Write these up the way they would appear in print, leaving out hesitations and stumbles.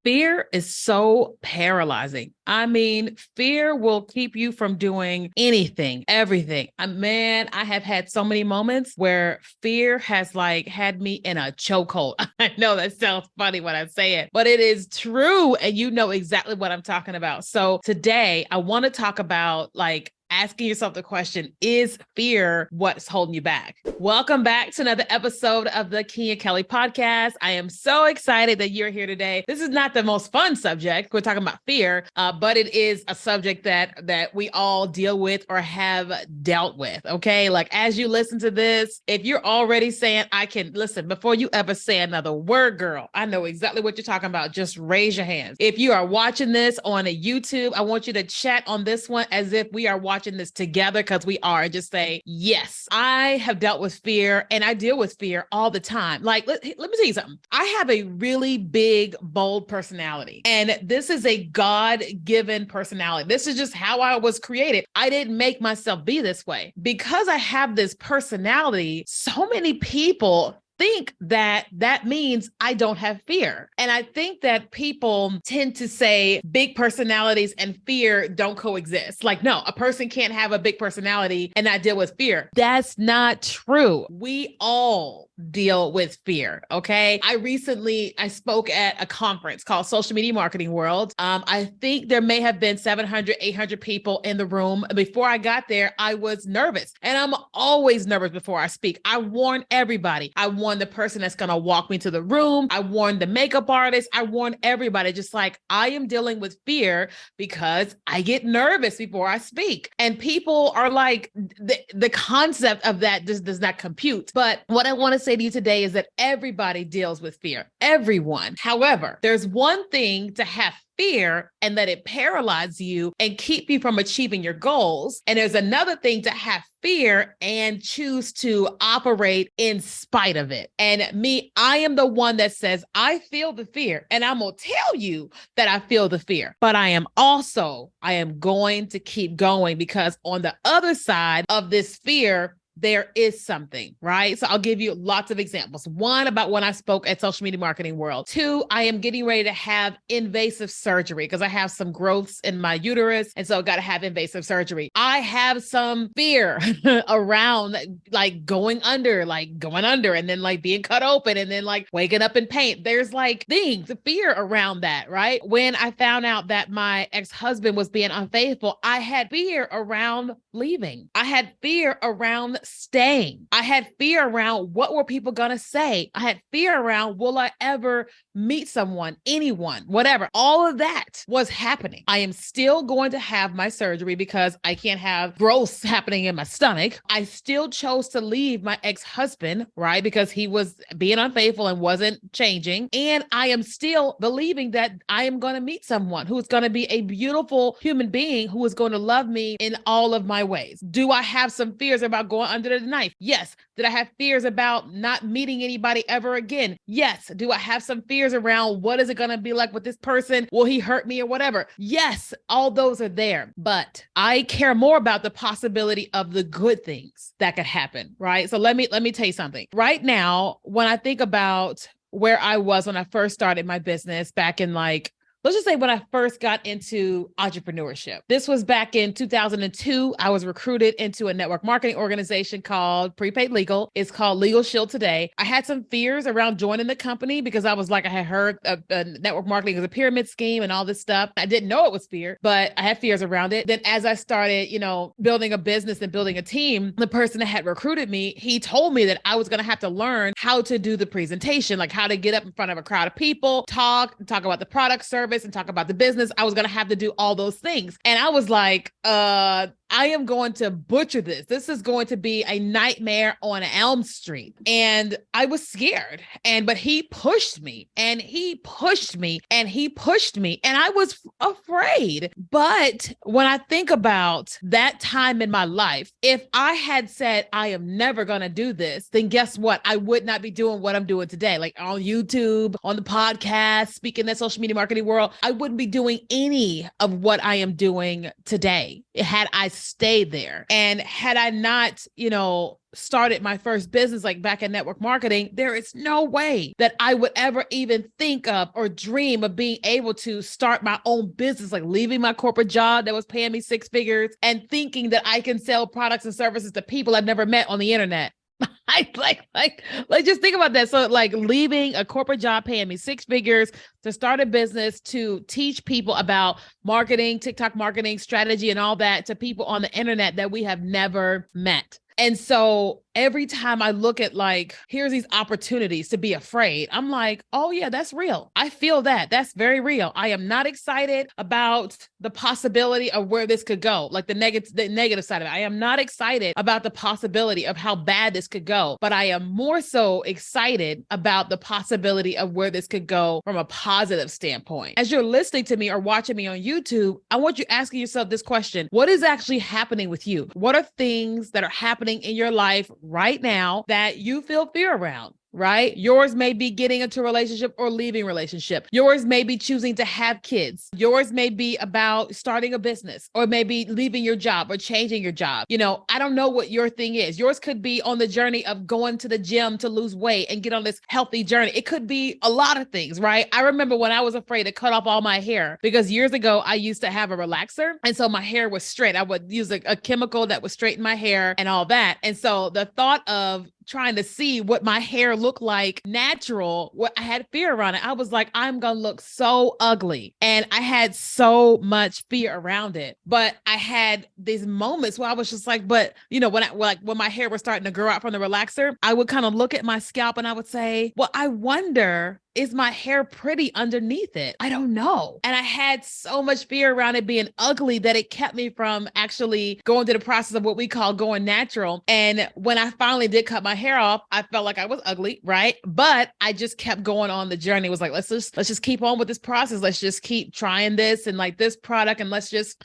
Fear is so paralyzing. I mean, fear will keep you from doing anything, everything. Man, I have had so many moments where fear has like had me in a chokehold. I know that sounds funny when I say it, but it is true. And you know exactly what I'm talking about. So today I want to talk about like asking yourself the question, is fear what's holding you back? Welcome back to another episode of the Keenya Kelly podcast. I am so excited that you're here today. This is not the most fun subject. We're talking about fear, but it is a subject that we all deal with or have dealt with. Okay. Like as you listen to this, if you're already saying, I can listen, before you ever say another word, girl, I know exactly what you're talking about. Just raise your hands. If you are watching this on a YouTube, I want you to chat on this one as if we are watching this together, because we are. Just say, yes, I have dealt with fear and I deal with fear all the time. Like, let me tell you something. I have a really big, bold personality, and this is a God-given personality. This is just how I was created. I didn't make myself be this way. Because I have this personality, so many people think that means I don't have fear. And I think that people tend to say big personalities and fear don't coexist. Like, no, a person can't have a big personality and not deal with fear. That's not true. We all deal with fear. Okay. I spoke at a conference called Social Media Marketing World. I think there may have been 700, 800 people in the room. Before I got there, I was nervous, and I'm always nervous before I speak. I warn everybody. I warn the person that's going to walk me to the room. I warn the makeup artist. I warn everybody, just like I am dealing with fear because I get nervous before I speak. And people are like, the concept of that just does not compute. But what I want to say to you today is that everybody deals with fear. Everyone. However, there's one thing to have fear and let it paralyze you and keep you from achieving your goals. And there's another thing to have fear and choose to operate in spite of it. And me, I am the one that says, I feel the fear, and I'm going to tell you that I feel the fear, but I am going to keep going, because on the other side of this fear, there is something, right? So I'll give you lots of examples. One, about when I spoke at Social Media Marketing World. Two, I am getting ready to have invasive surgery because I have some growths in my uterus. And so I got to have invasive surgery. I have some fear around like going under and then like being cut open and then like waking up in pain. There's like things, fear around that, right? When I found out that my ex-husband was being unfaithful, I had fear around leaving. I had fear around staying. I had fear around what were people going to say. I had fear around, will I ever meet someone, anyone, whatever. All of that was happening. I am still going to have my surgery because I can't have growths happening in my stomach. I still chose to leave my ex-husband, right? Because he was being unfaithful and wasn't changing. And I am still believing that I am going to meet someone who is going to be a beautiful human being who is going to love me in all of my ways. Do I have some fears about going under the knife? Yes. Did I have fears about not meeting anybody ever again? Yes. Do I have some fears around what is it going to be like with this person? Will he hurt me or whatever? Yes. All those are there, but I care more about the possibility of the good things that could happen, right? So let me tell you something. Right now, when I think about where I was when I first started my business back in let's just say when I first got into entrepreneurship. This was back in 2002. I was recruited into a network marketing organization called Prepaid Legal. It's called Legal Shield today. I had some fears around joining the company because I was like, I had heard network marketing was a pyramid scheme and all this stuff. I didn't know it was fear, but I had fears around it. Then as I started, building a business and building a team, the person that had recruited me, he told me that I was going to have to learn how to do the presentation, like how to get up in front of a crowd of people, talk about the product, service, and talk about the business. I was going to have to do all those things. And I was like, I am going to butcher this. This is going to be a nightmare on Elm Street. And I was scared. But he pushed me and he pushed me and he pushed me. And I was afraid. But when I think about that time in my life, if I had said, I am never going to do this, then guess what? I would not be doing what I'm doing today. Like on YouTube, on the podcast, speaking at Social Media Marketing World, I wouldn't be doing any of what I am doing today had I stayed there. And had I not, started my first business, like back in network marketing, there is no way that I would ever even think of or dream of being able to start my own business, like leaving my corporate job that was paying me six figures and thinking that I can sell products and services to people I've never met on the internet. I like just think about that. So like leaving a corporate job paying me six figures to start a business, to teach people about marketing, TikTok marketing strategy and all that to people on the internet that we have never met. And so every time I look at like, here's these opportunities to be afraid, I'm like, oh yeah, that's real. I feel that. That's very real. I am not excited about the possibility of where this could go, like the negative side of it. I am not excited about the possibility of how bad this could go, but I am more so excited about the possibility of where this could go from a positive standpoint. As you're listening to me or watching me on YouTube, I want you asking yourself this question: what is actually happening with you? What are things that are happening in your life right now that you feel fear around? Right? Yours may be getting into a relationship or leaving a relationship. Yours may be choosing to have kids. Yours may be about starting a business, or maybe leaving your job or changing your job. I don't know what your thing is. Yours could be on the journey of going to the gym to lose weight and get on this healthy journey. It could be a lot of things, right? I remember when I was afraid to cut off all my hair because years ago I used to have a relaxer. And so my hair was straight. I would use a chemical that would straighten my hair and all that. And so the thought of trying to see what my hair looked like natural, I had fear around it. I was like, I'm going to look so ugly. And I had so much fear around it. But I had these moments where I was just like, when my hair was starting to grow out from the relaxer, I would kind of look at my scalp and I would say, well, I wonder, is my hair pretty underneath it? I don't know. And I had so much fear around it being ugly that it kept me from actually going through the process of what we call going natural. And when I finally did cut my hair off, I felt like I was ugly, right? But I just kept going on the journey. It was like, let's just keep on with this process. Let's just keep trying this and like this product, and let's just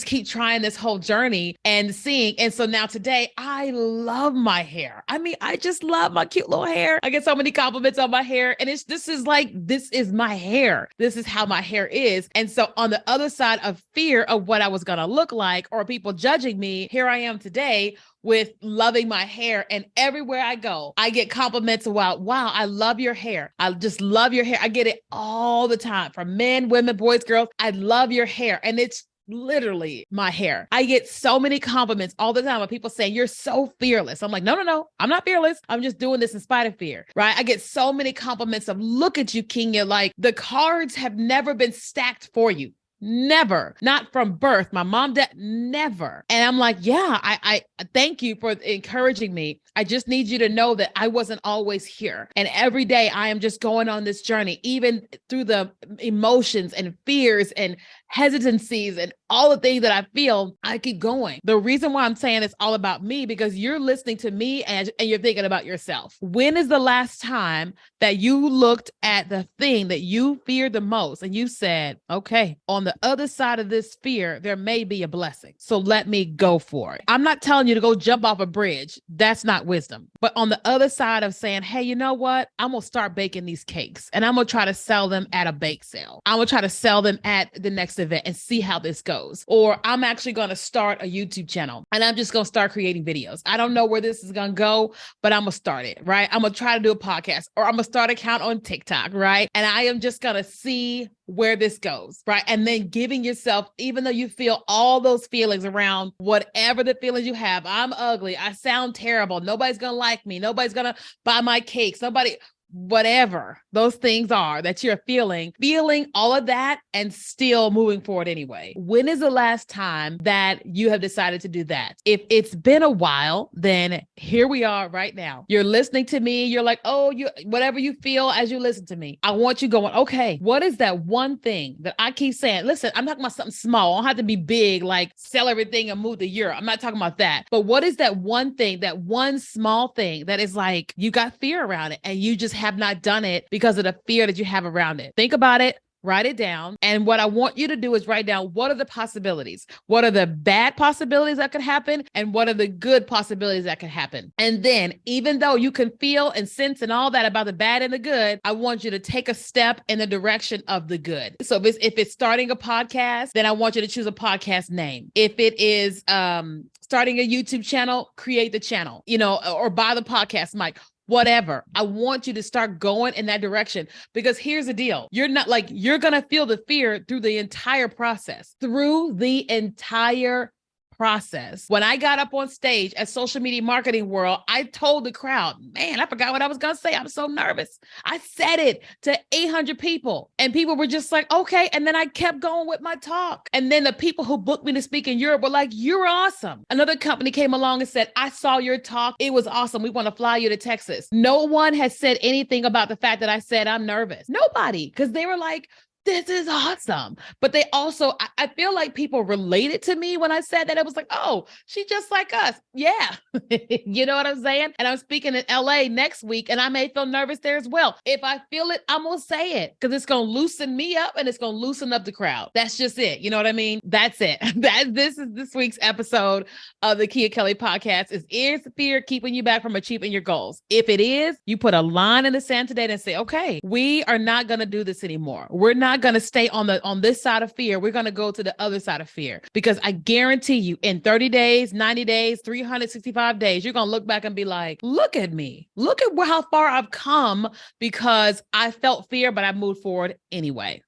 keep trying this whole journey and seeing. And so now today, I love my hair. I mean, I just love my cute little hair. I get so many compliments on my hair, and this is my hair. This is how my hair is. And so on the other side of fear of what I was going to look like or people judging me, here I am today with loving my hair. And everywhere I go, I get compliments about, wow, I love your hair. I just love your hair. I get it all the time from men, women, boys, girls. I love your hair. And it's literally my hair. I get so many compliments all the time of people saying, you're so fearless. I'm like, no, I'm not fearless. I'm just doing this in spite of fear, right? I get so many compliments of, look at you, Keenya. Like the cards have never been stacked for you. Never, not from birth. My mom, dad, never. And I'm like, yeah, I thank you for encouraging me. I just need you to know that I wasn't always here. And every day I am just going on this journey, even through the emotions and fears and hesitancies and all the things that I feel, I keep going. The reason why I'm saying it's all about me, because you're listening to me and you're thinking about yourself. When is the last time that you looked at the thing that you feared the most and you said, okay, on the other side of this fear, there may be a blessing. So let me go for it. I'm not telling you to go jump off a bridge. That's not wisdom. But on the other side of saying, hey, you know what? I'm going to start baking these cakes and I'm going to try to sell them at a bake sale. I'm going to try to sell them at the next event and see how this goes. Or I'm actually going to start a YouTube channel and I'm just going to start creating videos. I don't know where this is going to go, but I'm going to start it, right? I'm going to try to do a podcast, or I'm going to start an account on TikTok, right? And I am just going to see where this goes, right? And then giving yourself, even though you feel all those feelings around whatever the feelings you have, I'm ugly, I sound terrible, nobody's going to like me, nobody's going to buy my cakes, whatever those things are that you're feeling all of that and still moving forward anyway. When is the last time that you have decided to do that? If it's been a while, then here we are right now. You're listening to me. You're like, oh, whatever you feel as you listen to me. I want you going, okay, what is that one thing that I keep saying? Listen, I'm talking about something small. I don't have to be big, like sell everything and move to Europe. I'm not talking about that. But what is that one thing, that one small thing that is like you got fear around it and you just have not done it because of the fear that you have around it? Think about it. write it down. And what I want you to do is write down, what are the possibilities? What are the bad possibilities that could happen? And what are the good possibilities that could happen? And then, even though you can feel and sense and all that about the bad and the good, I want you to take a step in the direction of the good. So if it's starting a podcast, then I want you to choose a podcast name. If it is starting a YouTube channel, create the channel, or buy the podcast mic. Whatever. I want you to start going in that direction, because here's the deal. You're going to feel the fear through the entire process, When I got up on stage at Social Media Marketing World, I told the crowd, man, I forgot what I was going to say. I'm so nervous. I said it to 800 people, and people were just like, okay. And then I kept going with my talk. And then the people who booked me to speak in Europe were like, you're awesome. Another company came along and said, I saw your talk. It was awesome. We want to fly you to Texas. No one has said anything about the fact that I said I'm nervous. Nobody, because they were like, this is awesome. But they also, I feel like people related to me when I said that. It was like, oh, she's just like us. Yeah. You know what I'm saying? And I'm speaking in LA next week, and I may feel nervous there as well. If I feel it, I'm going to say it, because it's going to loosen me up and it's going to loosen up the crowd. That's just it. You know what I mean? That's it. This is this week's episode of the Keenya Kelly podcast. Is fear keeping you back from achieving your goals? If it is, you put a line in the sand today and say, okay, we are not going to do this anymore. We're not going to stay on this side of fear. We're going to go to the other side of fear, because I guarantee you, in 30 days, 90 days, 365 days, you're going to look back and be like, look at me. Look at how far I've come, because I felt fear, but I moved forward anyway.